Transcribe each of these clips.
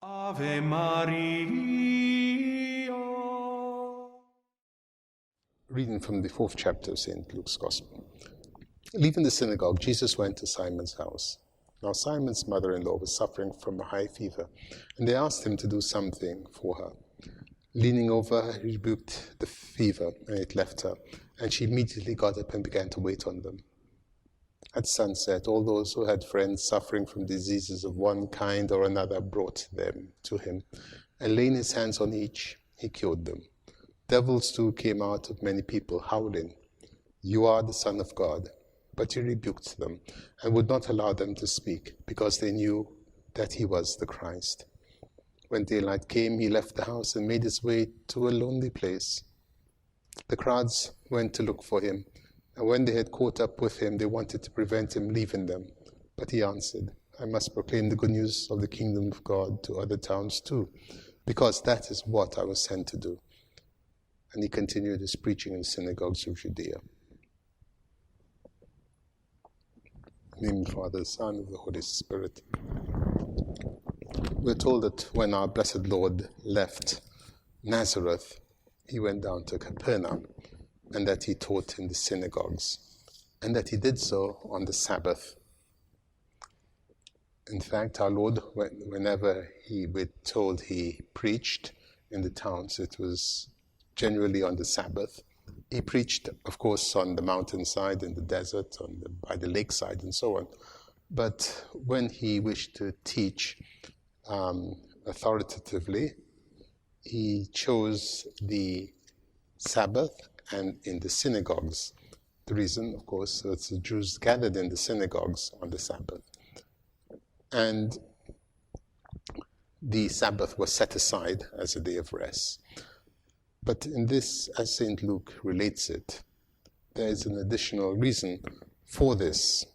Ave Maria. Reading from the 4th chapter of St. Luke's Gospel. Leaving the synagogue, Jesus went to Simon's house. Now Simon's mother-in-law was suffering from a high fever, and they asked him to do something for her. Leaning over, he rebuked the fever, and it left her, and she immediately got up and began to wait on them. At sunset, all those who had friends suffering from diseases of one kind or another brought them to him, and laying his hands on each, he cured them. Devils too came out of many people, howling, "You are the Son of God." But he rebuked them, and would not allow them to speak, because they knew that he was the Christ. When daylight came, he left the house and made his way to a lonely place. The crowds went to look for him, and when they had caught up with him, they wanted to prevent him leaving them. But he answered, "I must proclaim the good news of the kingdom of God to other towns too, because that is what I was sent to do." And he continued his preaching in synagogues of Judea. In the name of the Father, the Son, and the Holy Spirit. We're told that when our blessed Lord left Nazareth, he went down to Capernaum, and that he taught in the synagogues, and that he did so on the Sabbath. In fact, our Lord, whenever we're told he preached in the towns, it was generally on the Sabbath. He preached, of course, on the mountainside, in the desert, by the lakeside, and so on. But when he wished to teach authoritatively, he chose the Sabbath and in the synagogues. The reason, of course, is the Jews gathered in the synagogues on the Sabbath. And the Sabbath was set aside as a day of rest. But in this, as St. Luke relates it, there is an additional reason for this.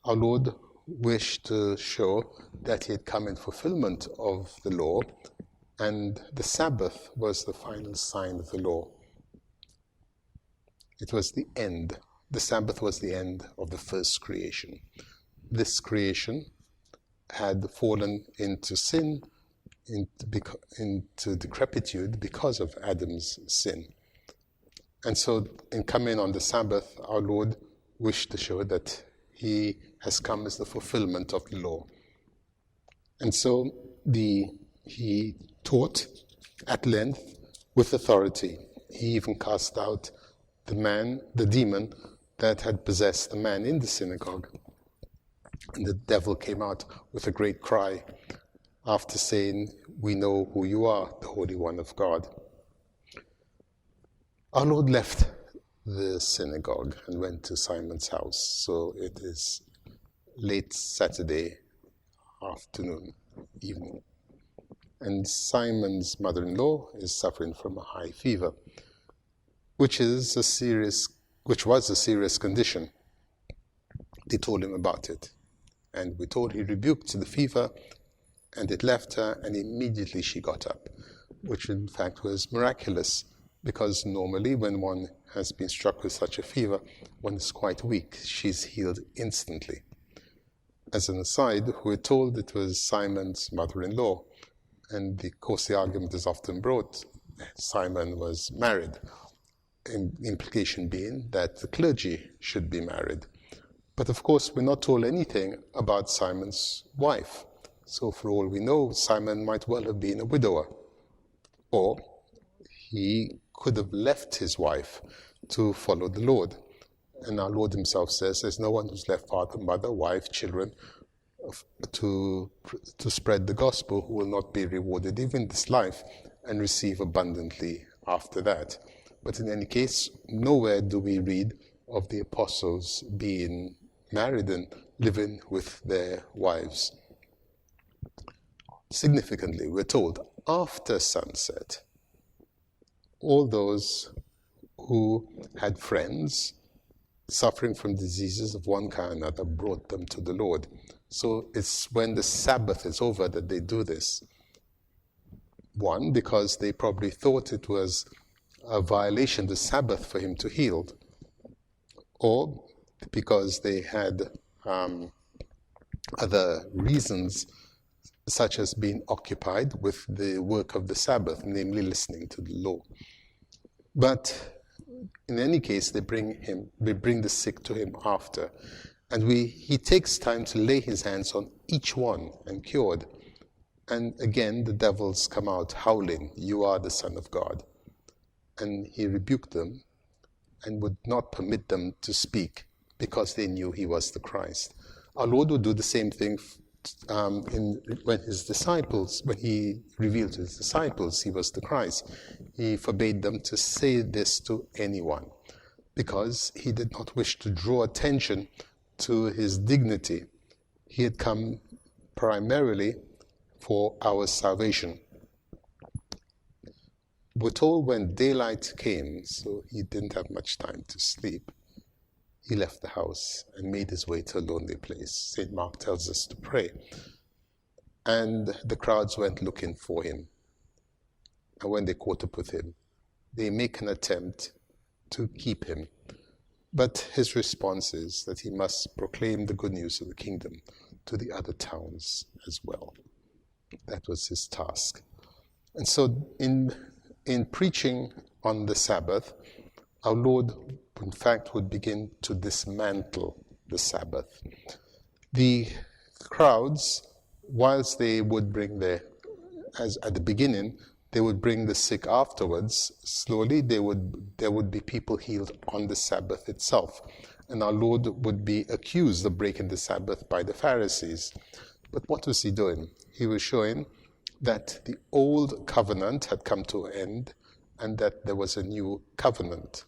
Our Lord wished to show that he had come in fulfillment of the law, and the Sabbath was the final sign of the law. It was the end. The Sabbath was the end of the first creation. This creation had fallen into sin, into decrepitude because of Adam's sin. And so in coming on the Sabbath, our Lord wished to show that he has come as the fulfillment of the law. And so he taught at length with authority. He even cast out the demon that had possessed the man in the synagogue. And the devil came out with a great cry after saying, "We know who you are, the Holy One of God." Our Lord left the synagogue and went to Simon's house. So it is late Saturday afternoon, evening. And Simon's mother-in-law is suffering from a high fever, which was a serious condition. They told him about it. And we're told he rebuked the fever, and it left her, and immediately she got up, which in fact was miraculous, because normally when one has been struck with such a fever, one is quite weak. She's healed instantly. As an aside, we're told it was Simon's mother-in-law, and of course the argument is often brought, Simon was married. Implication being that the clergy should be married. But of course, we're not told anything about Simon's wife. So for all we know, Simon might well have been a widower. Or he could have left his wife to follow the Lord. And our Lord himself says there's no one who's left father, mother, wife, children to spread the gospel who will not be rewarded even in this life and receive abundantly after that. But in any case, nowhere do we read of the apostles being married and living with their wives. Significantly, we're told, after sunset, all those who had friends suffering from diseases of one kind or another brought them to the Lord. So it's when the Sabbath is over that they do this. One, because they probably thought it was a violation of the Sabbath for him to heal, or because they had other reasons such as being occupied with the work of the Sabbath, namely listening to the law. But in any case, they bring the sick to him after, and he takes time to lay his hands on each one and cured. And again, the devils come out howling, "You are the Son of God." And he rebuked them and would not permit them to speak because they knew he was the Christ. Our Lord would do the same thing when he revealed to his disciples he was the Christ. He forbade them to say this to anyone because he did not wish to draw attention to his dignity. He had come primarily for our salvation. We're told when daylight came, so he didn't have much time to sleep, he left the house and made his way to a lonely place. St. Mark tells us to pray. And the crowds went looking for him. And when they caught up with him, they make an attempt to keep him. But his response is that he must proclaim the good news of the kingdom to the other towns as well. That was his task. And so in preaching on the Sabbath, our Lord, in fact, would begin to dismantle the Sabbath. The crowds, whilst they would bring as at the beginning, they would bring the sick afterwards, slowly there would be people healed on the Sabbath itself. And our Lord would be accused of breaking the Sabbath by the Pharisees. But what was he doing? He was showing that the old covenant had come to an end and that there was a new covenant.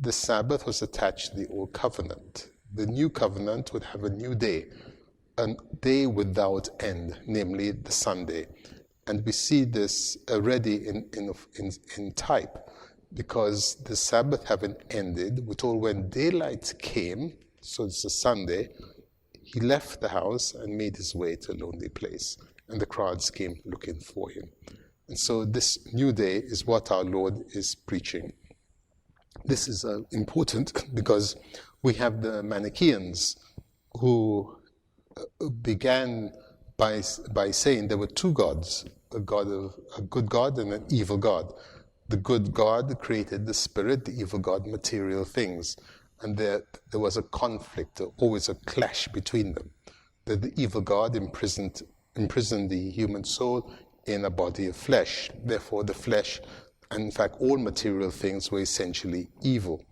The Sabbath was attached to the old covenant. The new covenant would have a new day, a day without end, namely the Sunday. And we see this already in type, because the Sabbath having ended, we're told when daylight came, so it's a Sunday, he left the house and made his way to a lonely place, and the crowds came looking for him. And so this new day is what our Lord is preaching. This is important because we have the Manichaeans who began by saying there were two gods, a good God and an evil God. The good God created the spirit, the evil God material things. And there was a conflict, always a clash between them. That the evil God imprisoned the human soul in a body of flesh. Therefore the flesh, and in fact all material things, were essentially evil.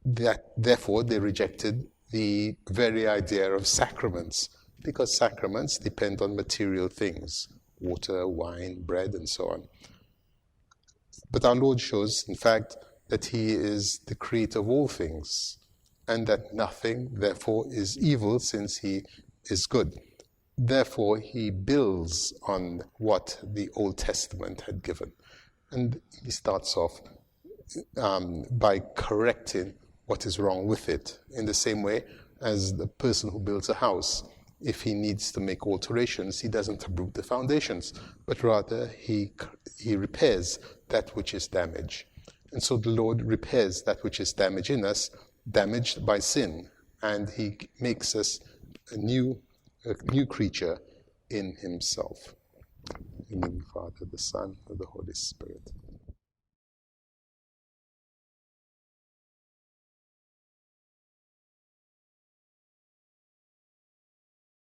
Therefore they rejected the very idea of sacraments, because sacraments depend on material things, water, wine, bread, and so on. But our Lord shows, in fact, that he is the creator of all things, and that nothing, therefore, is evil, since he is good. Therefore, he builds on what the Old Testament had given. And he starts off by correcting what is wrong with it, in the same way as the person who builds a house. If he needs to make alterations, he doesn't uproot the foundations, but rather he repairs that which is damaged. And so the Lord repairs that which is damaged in us, damaged by sin, and he makes us a new creature in himself. In the name of the Father, the Son, and the Holy Spirit.